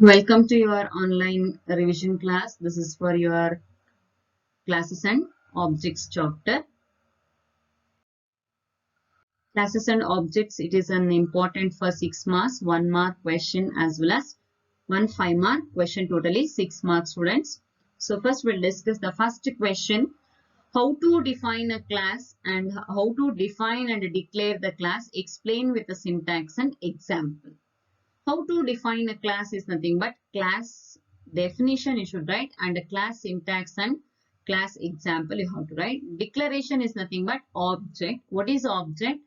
Welcome to your online revision class. This is for your classes and objects chapter. Classes and objects, it is an important for 6 marks, 1 mark question as well as 1 5-mark question, totally 6 marks students. So first we'll discuss the first question, how to define a class and how to define and declare the class. Explain with the syntax and example. How to define a class is nothing but class definition you should write, and a class syntax and class example you have to write. Declaration is nothing but object. What is object?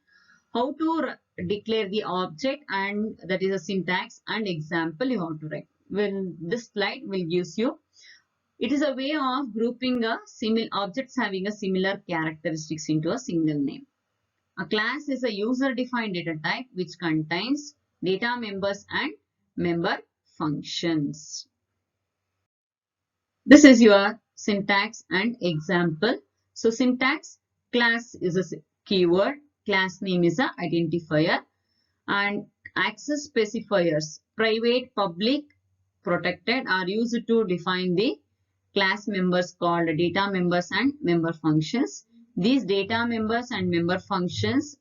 How to declare the object, and that is a syntax and example you have to write. When this slide will give you, it is a way of grouping a similar objects having a similar characteristics into a single name. A class is a user-defined data type which contains data members and member functions. This is your syntax and example. So syntax, class is a keyword, class name is an identifier, and access specifiers, private, public, protected, are used to define the class members called data members and member functions. These data members and member functions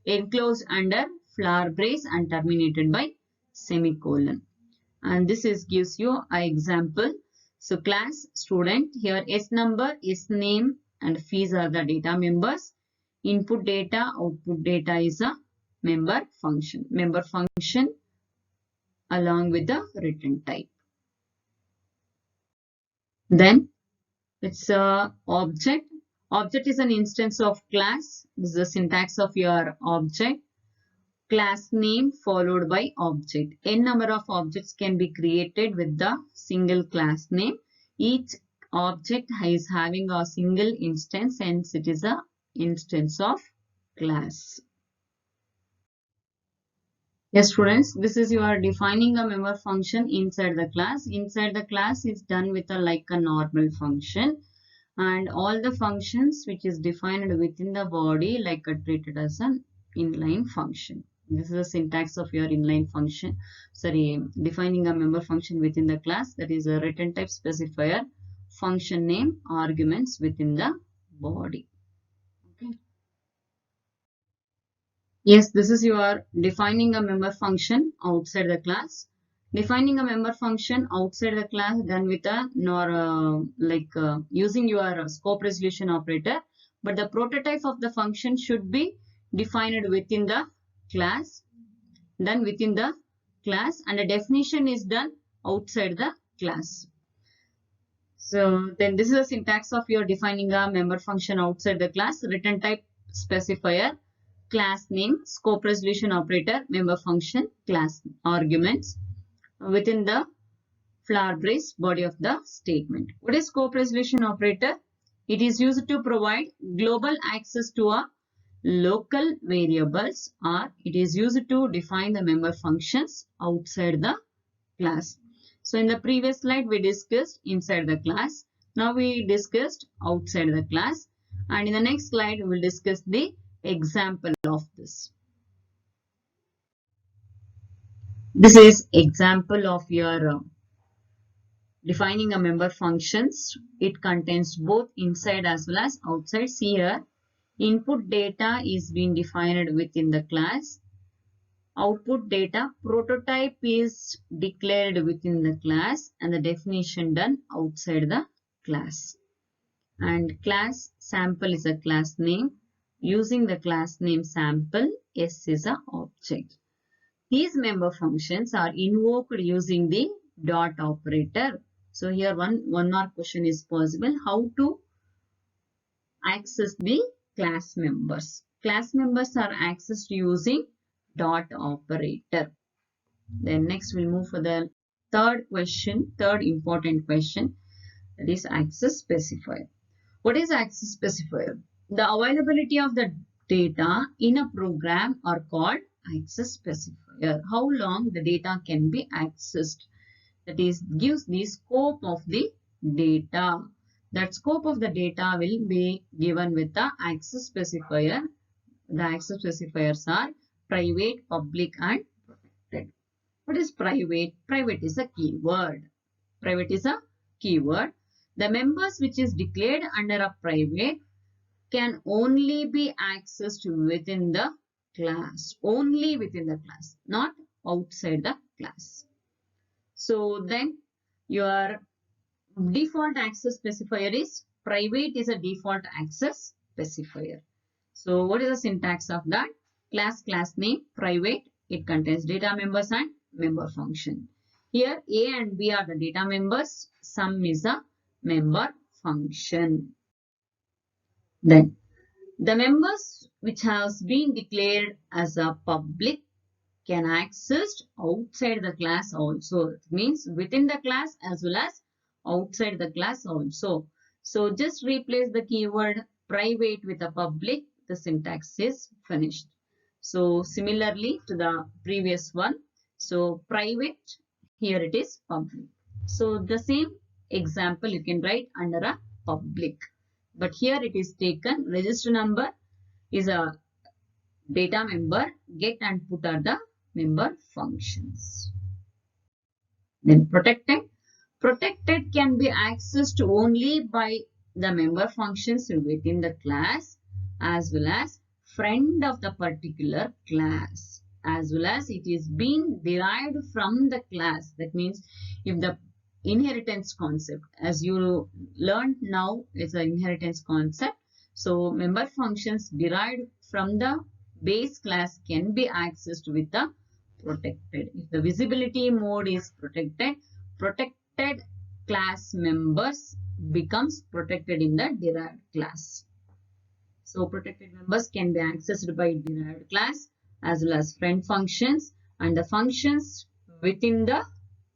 enclosed under flower brace and terminated by semicolon. And this is gives you an example. So class student, here S number, S name and fees are the data members. Input data, output data is a member function. Member function along with the return type. Then it's a object. Object is an instance of class. This is the syntax of your object. Class name followed by object. N number of objects can be created with the single class name. Each object is having a single instance, hence it is a instance of class. Yes students, this is you are defining a member function inside the class. Inside the class is done with a like a normal function, and all the functions which is defined within the body like are treated as an inline function. This is the syntax of your inline function. Sorry, defining a member function within the class, that is a return type, specifier, function name, arguments within the body. Okay. Yes, this is your defining a member function outside the class. Defining a member function outside the class done with a using your scope resolution operator, but the prototype of the function should be defined within the class, done within the class, and the definition is done outside the class. So then this is the syntax of your defining a member function outside the class. Return type, specifier, class name, scope resolution operator, member function, class arguments within the flower brace body of the statement. What is scope resolution operator? It is used to provide global access to a local variables, or it is used to define the member functions outside the class. So in the previous slide we discussed inside the class. Now we discussed outside the class, and in the next slide we will discuss the example of this. This is example of your defining a member functions. It contains both inside as well as outside. See here, input data is being defined within the class. Output data prototype is declared within the class, and the definition done outside the class. And class sample is a class name. Using the class name sample, S is a object. These member functions are invoked using the dot operator. So here one mark question is possible. How to access the class members? Class members are accessed using dot operator. Then next we'll move for the third question, third important question, that is access specifier. What is access specifier? The availability of the data in a program are called access specifier. How long the data can be accessed, that is gives the scope of the data. That scope of the data will be given with the access specifier. The access specifiers are private, public and protected. What is private? Private is a keyword. Private is a keyword. The members which is declared under a private can only be accessed within the class. Only within the class, not outside the class. So then your default access specifier is private is a default access specifier. So what is the syntax of that? Class name private. It contains data members and member function. Here A and B are the data members. Sum is a member function. Then the members which has been declared as a public can access outside the class also. It means within the class as well as outside the class also. So just replace the keyword private with a public. The syntax is finished. So similarly to the previous one. So private, here it is public. So the same example you can write under a public. But here it is taken register number is a data member, get and put are the member functions. Then protected. Protected can be accessed only by the member functions within the class as well as friend of the particular class, as well as it is being derived from the class. That means if the inheritance concept, as you learned now, is an inheritance concept. So member functions derived from the base class can be accessed with the protected. If the visibility mode is protected, protected class members becomes protected in the derived class. So protected members can be accessed by derived class as well as friend functions and the functions within the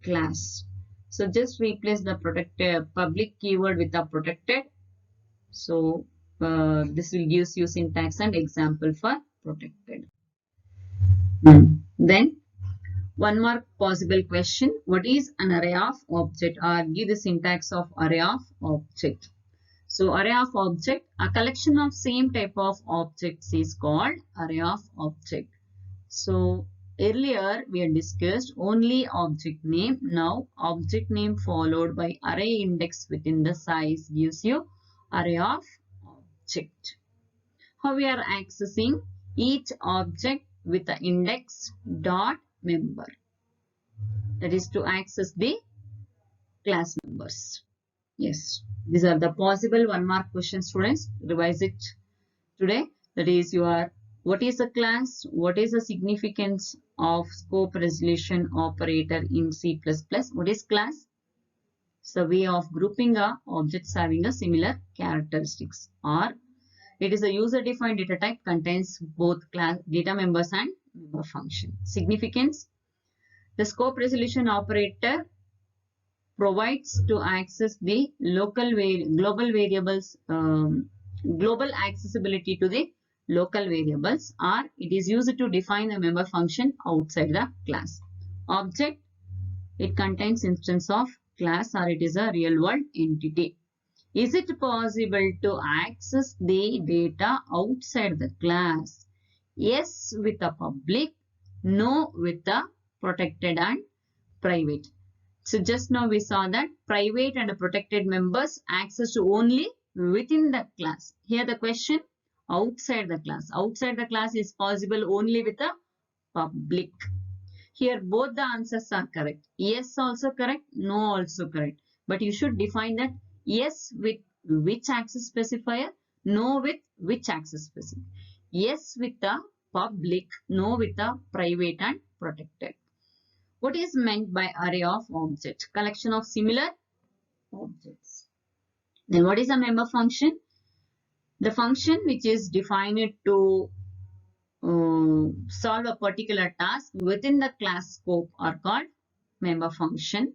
class. So just replace the protected public keyword with the protected. So this will give you syntax and example for protected. Then one more possible question. What is an array of object? Or give the syntax of array of object. So array of object, a collection of same type of objects is called array of object. So earlier we had discussed only object name. Now object name followed by array index within the size gives you array of object. How we are accessing each object with the index dot member. That is to access the class members. Yes, these are the possible one mark questions, students. Revise it today. That is your what is a class? What is the significance of scope resolution operator in C++? What is class? It's a way of grouping objects having a similar characteristics. Or it is a user-defined data type contains both class data members and member function. Significance. The scope resolution operator provides to access the global variables, global accessibility to the local variables, or it is used to define a member function outside the class. Object, it contains instance of class or it is a real world entity. Is it possible to access the data outside the class? Yes with the public, no with the protected and private. So just now we saw that private and protected members access only within the class. Here the question outside the class. Outside the class is possible only with the public. Here both the answers are correct. Yes also correct, no also correct. But you should define that yes with which access specifier, no with which access specifier. Yes with the public, no with the private and protected. What is meant by array of objects? Collection of similar objects. Then what is a member function? The function which is defined to solve a particular task within the class scope are called member function.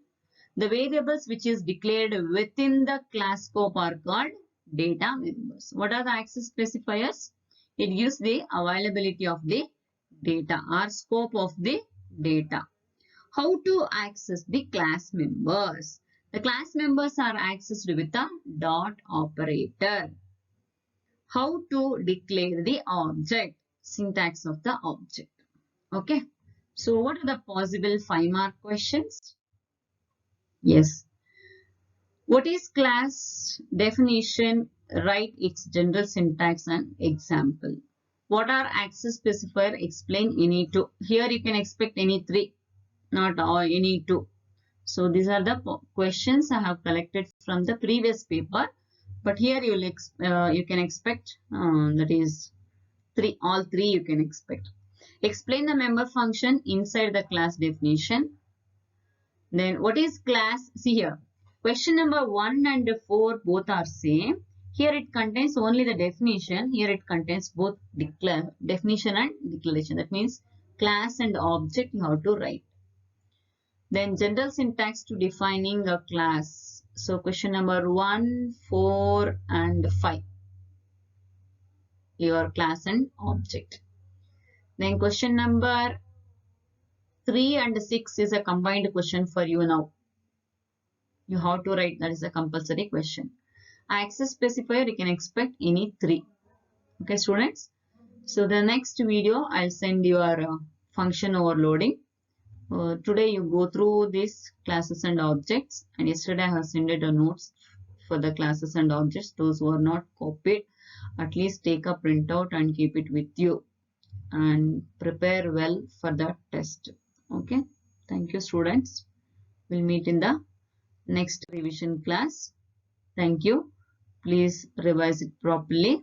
The variables which is declared within the class scope are called data members. What are the access specifiers? It gives the availability of the data or scope of the data. How to access the class members? The class members are accessed with a dot operator. How to declare the object? Syntax of the object. Okay. So what are the possible 5-mark questions? Yes. What is class? Definition, write its general syntax and example. What are access specifier? Explain any two. Here you can expect any three, not all, any two. So these are the questions I have collected from the previous paper. But here you can expect that is three, all three you can expect. Explain the member function inside the class definition. Then what is class? See here. Question number 1 and 4 both are same. Here it contains only the definition. Here it contains both definition and declaration. That means class and object you have to write. Then general syntax to defining a class. So question number 1, 4 and 5. Your class and object. Then question number 3 and 6 is a combined question for you now. You have to write, that is a compulsory question. Access specifier, you can expect any 3. Okay, students. So the next video, I'll send your function overloading. Today you go through these classes and objects, and yesterday I have sent a notes for the classes and objects. Those who are not copied, at least take a printout and keep it with you and prepare well for the test. Okay, thank you students. We'll meet in the next revision class. Thank you. Please revise it properly.